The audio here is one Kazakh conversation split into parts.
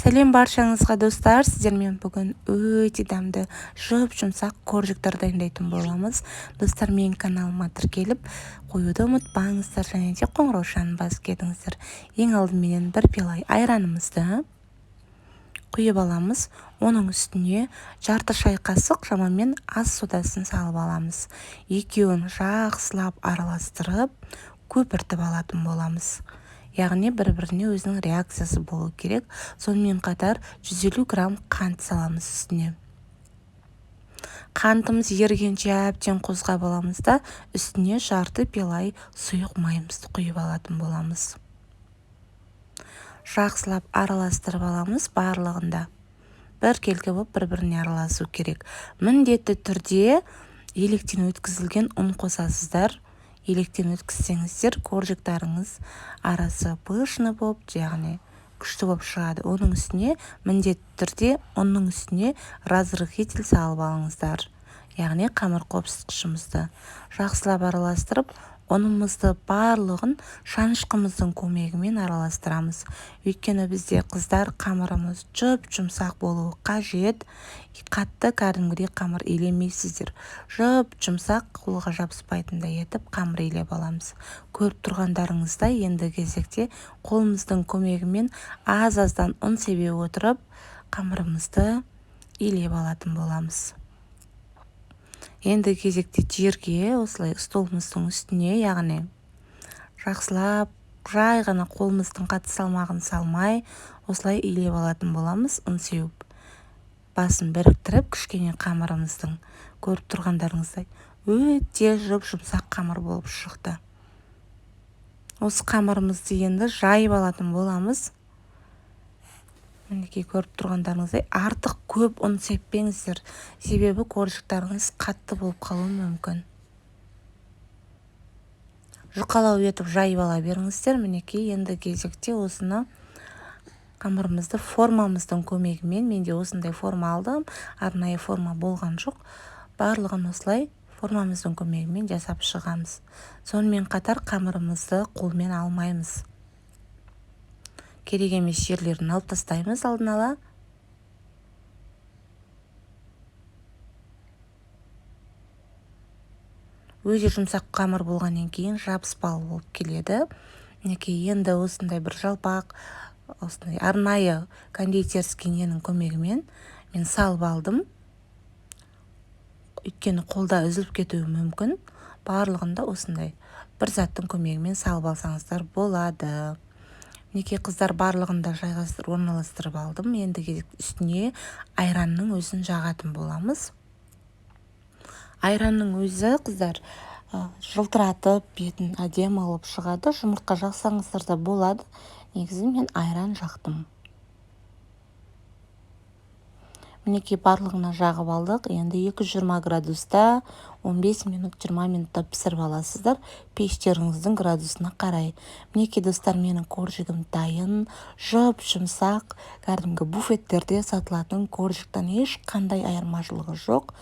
Сәлем баршаңызға достар, сіздермен бүгін өте дәмді жұп-жұмсақ коржиктар дайындайтын боламыз. Достар, менің каналыма тіркеліп қоюды ұмытпаңыздар, және де қоңыраушаны басып кетіңіздер. Ең алдыменен бір пиала айранымызды құйып аламыз. Оның үстіне жарты шай қасық шамамен ас содасын салып аламыз. Екеуін жақсылап араластырып көпіртіп алатын боламыз. Яғни бір-біріне өзінің реакциясы болу керек. Сонымен қатар 150 грамм қант саламыз үстіне. Қантымыз ерігенше әбден қозғап аламыз да үстіне жарты пиала сұйық майымызды құйып алатын боламыз. Жақсылап араластырып аламыз барлығында. Біркелкі болып бір-біріне араласу керек. Міндетті түрде електен өткізілген ұн қосасыздар. Електен өткізсеңіздер, коржиктарыңыз арасы пышны болып, яғни күшті болып шығады. Оның үстіне міндетті түрде ұнның үстіне разрыхитель салып алыңыздар. Яғни қамыр қопсытқышымызды жақсылап араластырып, ұнымызды барлығын шанышқымыздың көмегімен араластырамыз. Өйткені бізде қыздар қамырымыз жұп-жұмсақ болуы қажет. Қатты кәдімгідей қамыр илемейсіздер. Жұп-жұмсақ, қолға жабыспайтындай етіп қамыр илеп аламыз. Көріп тұрғандарыңыздай енді кезекте қолымыздың көмегімен аз-аздан ұн себе отырып қамырымызды илеп алатын боламыз. Енді кезекте жерге осылай столымыздың үстіне, яғни жақсылап жай ғана қолымыздың қатты салмағын салмай осылай илеп алатын боламыз. Ұн сеуіп басын біріктіріп кішкене қамырымыздың, көріп тұрғандарыңыздай өте жұп-жұмсақ қамыр болып шықты. Осы қамырымызды енді жайып алатын боламыз. Мінекей көріп тұрғандарыңыздай артық көп ұн сеппеңіздер, себебі коржиктарыңыз қатты болып қалуы мүмкін. Жұқалау етіп жайып ала беріңіздер. Мінекей енді кезекте осыны қамырымызды формамыздың көмегімен, менде осындай форма алдым, арнайы форма болған жоқ. Барлығын осылай формамыздың көмегімен жасап шығамыз. Сонымен қатар қамырымызды қолмен алмаймыз. Керек емес жерлерін алып тастаймыз алдын ала. Өте жұмсақ қамыр болғаннан кейін жабыспалы болып келеді. Мінекей енді осындай бір жалпақ, осындай арнайы кондитерский ненің көмегімен мен салып алдым. Өйткені қолда үзіліп кетуі мүмкін. Барлығында осындай бір заттың көмегімен салып алсаңыздар болады. Мінекей қыздар барлығында жайғастырып орналастырып алдым. Енді кезекте үстіне айранның өзін жағатын боламыз. Айранның өзі қыздар жылтыратып, бетін әдемі алып шығады. Жұмыртқа жақсаңыздар да болады. Негізі мен айран жақтым. Мінекей барлығына жағып алдық. Енді 220 градуста 15 минут, 20 минутта пісіріп аласыздар, пештеріңіздің градусына қарай. Мінекей достар, менің коржигім дайын, жұп-жұмсақ, кәдімгі буфеттерде сатылатын коржиктан ешқандай айырмашылығы жоқ.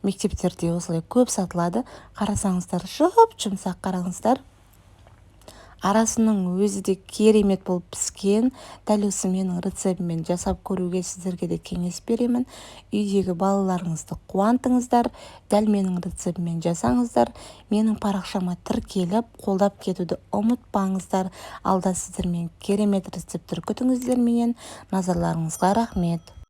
Мектептерде осылай көп сатылады. Қарасаңыздар, жұп-жұмсақ, қараңыздар. Арасының өзі де керемет болып піскен. Дәл осы менің рецептіммен жасап көруге сіздерге де кеңес беремін. Үйдегі балаларыңызды қуантыңыздар. Дәл менің рецептіммен жасаңыздар. Менің парақшама тіркеліп, қолдап кетуді ұмытпаңыздар. Алда сіздермен керемет рецепттер күтіңіздер менен. Назарларыңызға рахмет.